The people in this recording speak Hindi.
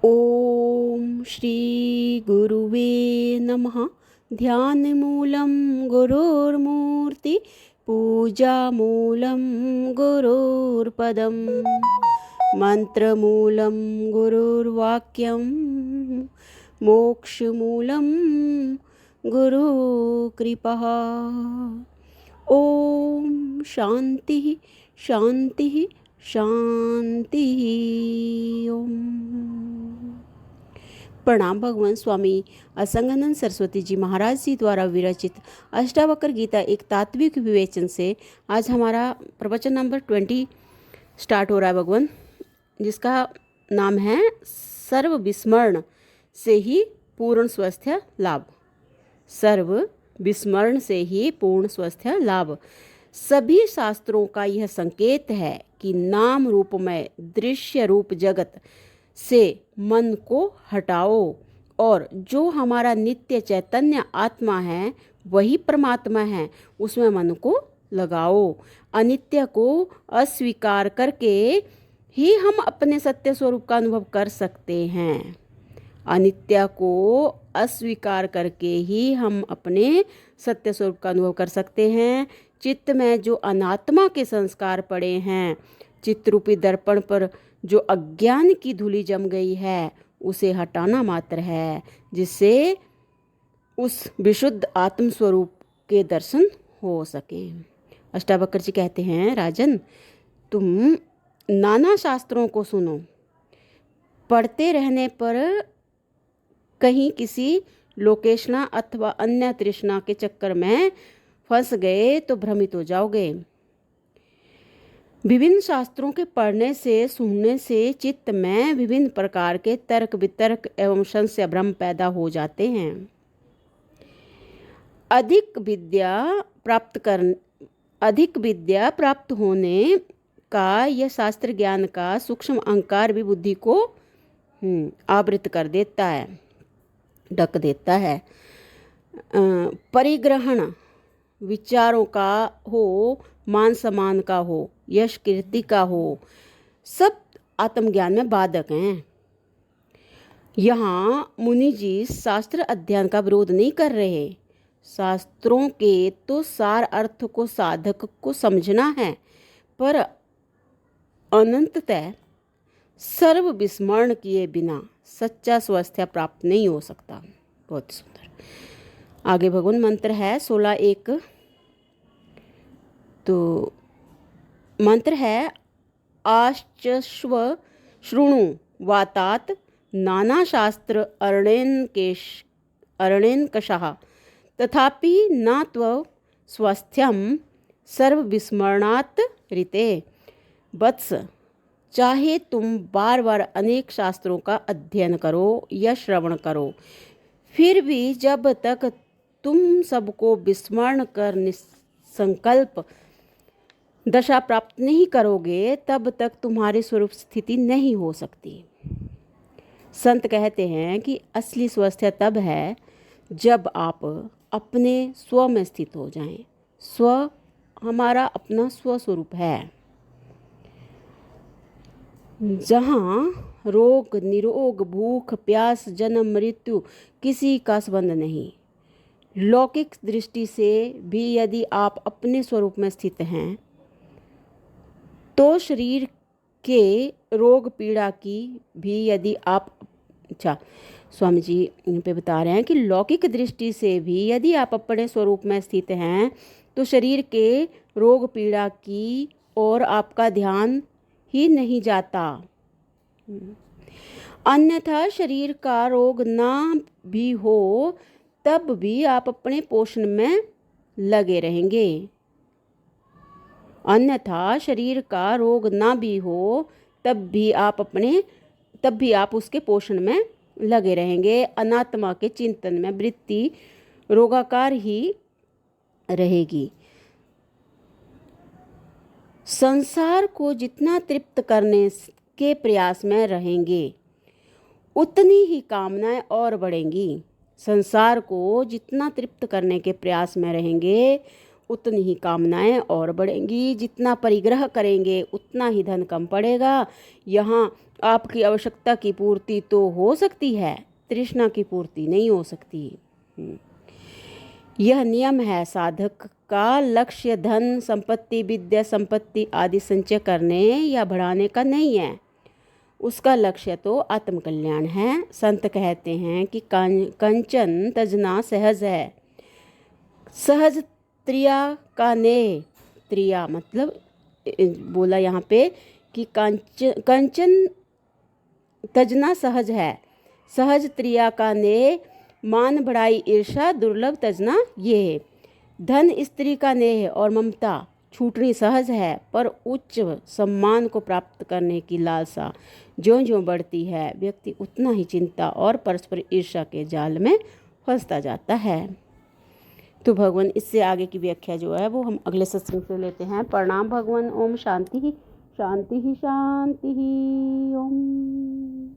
ओम श्री गुरुवे नमः। ध्यानमूलं गुरुर्मूर्ति, पूजामूलं गुरुर्पदं, मंत्रमूलं गुरुर्वाक्यं, मोक्षमूलं गुरुकृपा। ओम शांति शांति शांति। ओम। प्रणाम। भगवान स्वामी असंगानंद सरस्वती जी महाराज जी द्वारा विरचित अष्टावक्र गीता एक तात्विक विवेचन से आज हमारा प्रवचन नंबर 20 स्टार्ट हो रहा है भगवान, जिसका नाम है सर्व विस्मरण से ही पूर्ण स्वास्थ्य लाभ। सर्व विस्मरण से ही पूर्ण स्वास्थ्य लाभ। सभी शास्त्रों का यह संकेत है कि नाम रूपमय दृश्य रूप जगत से मन को हटाओ और जो हमारा नित्य चैतन्य आत्मा है वही परमात्मा है, उसमें मन को लगाओ। अनित्य को अस्वीकार करके ही हम अपने सत्य स्वरूप का अनुभव कर सकते हैं। अनित्य को अस्वीकार करके ही हम अपने सत्य स्वरूप का अनुभव कर सकते हैं। चित्त में जो अनात्मा के संस्कार पड़े हैं, चित्त रूपी दर्पण पर जो अज्ञान की धूलि जम गई है, उसे हटाना मात्र है, जिससे उस विशुद्ध आत्म स्वरूप के दर्शन हो सके। अष्टावक्र जी कहते हैं, राजन तुम नाना शास्त्रों को सुनो, पढ़ते रहने पर कहीं किसी लोकेशना अथवा अन्य तृष्णा के चक्कर में फंस गए तो भ्रमित हो जाओगे। विभिन्न शास्त्रों के पढ़ने से सुनने से चित्त में विभिन्न प्रकार के तर्क वितर्क एवं संशय भ्रम पैदा हो जाते हैं। अधिक विद्या प्राप्त होने का यह शास्त्र ज्ञान का सूक्ष्म अहंकार भी बुद्धि को आवृत कर देता है, ढक देता है। परिग्रहण विचारों का हो, मान सम्मान का हो, यश कीर्ति का हो, सब आत्मज्ञान में बाधक हैं। यहाँ मुनि जी शास्त्र अध्ययन का विरोध नहीं कर रहे। शास्त्रों के तो सार अर्थ को साधक को समझना है, पर अनंततः सर्व विस्मरण किए बिना सच्चा स्वास्थ्य प्राप्त नहीं हो सकता। बहुत सुंदर। आगे भगवान मंत्र है 16:1। तो मंत्र है, आश्चस्व शृणु वातात नाना शास्त्र अरणेनकषः तथापि न त्व स्वास्थ्यम सर्व विस्मरणात् ऋते। वत्स, चाहे तुम बार बार अनेक शास्त्रों का अध्ययन करो या श्रवण करो, फिर भी जब तक तुम सबको विस्मरण कर निसंकल्प दशा प्राप्त नहीं करोगे, तब तक तुम्हारी स्वरूप स्थिति नहीं हो सकती। संत कहते हैं कि असली स्वास्थ्य तब है जब आप अपने स्व में स्थित हो जाएं। स्व हमारा अपना स्व स्वरूप है, जहाँ रोग निरोग भूख प्यास जन्म मृत्यु किसी का संबंध नहीं। लौकिक दृष्टि से भी यदि आप अपने स्वरूप में स्थित हैं तो शरीर के रोग पीड़ा की भी यदि आप स्वामी जी इन पे बता रहे हैं कि लौकिक दृष्टि से भी यदि आप अपने स्वरूप में स्थित हैं तो शरीर के रोग पीड़ा की और आपका ध्यान ही नहीं जाता। अन्यथा शरीर का रोग ना भी हो तब भी आप अपने पोषण में लगे रहेंगे। अन्यथा शरीर का रोग ना भी हो तब भी आप उसके पोषण में लगे रहेंगे। अनात्मा के चिंतन में वृत्ति रोगाकार ही रहेगी। संसार को जितना तृप्त करने के प्रयास में रहेंगे उतनी ही कामनाएं और बढ़ेंगी। संसार को जितना तृप्त करने के प्रयास में रहेंगे उतनी ही कामनाएं और बढ़ेंगी। जितना परिग्रह करेंगे उतना ही धन कम पड़ेगा। यहाँ आपकी आवश्यकता की पूर्ति तो हो सकती है, तृष्णा की पूर्ति नहीं हो सकती। यह नियम है, साधक का लक्ष्य धन संपत्ति विद्या संपत्ति आदि संचय करने या बढ़ाने का नहीं है, उसका लक्ष्य तो आत्मकल्याण है। संत कहते हैं कि कंचन तजना सहज है, सहज त्रिया का ने, त्रिया मतलब बोला यहाँ पे कि कंचन तजना सहज है, सहज त्रिया का ने, मान बढ़ाई ईर्षा दुर्लभ तजना ये है। धन स्त्री का नेह और ममता छूटनी सहज है, पर उच्च सम्मान को प्राप्त करने की लालसा ज्यों ज्यों बढ़ती है, व्यक्ति उतना ही चिंता और परस्पर ईर्षा के जाल में फंसता जाता है। तो भगवान इससे आगे की व्याख्या जो है वो हम अगले सत्संग से लेते हैं। प्रणाम भगवान। ओम शांति ही शांति ही शांति ही। ओम।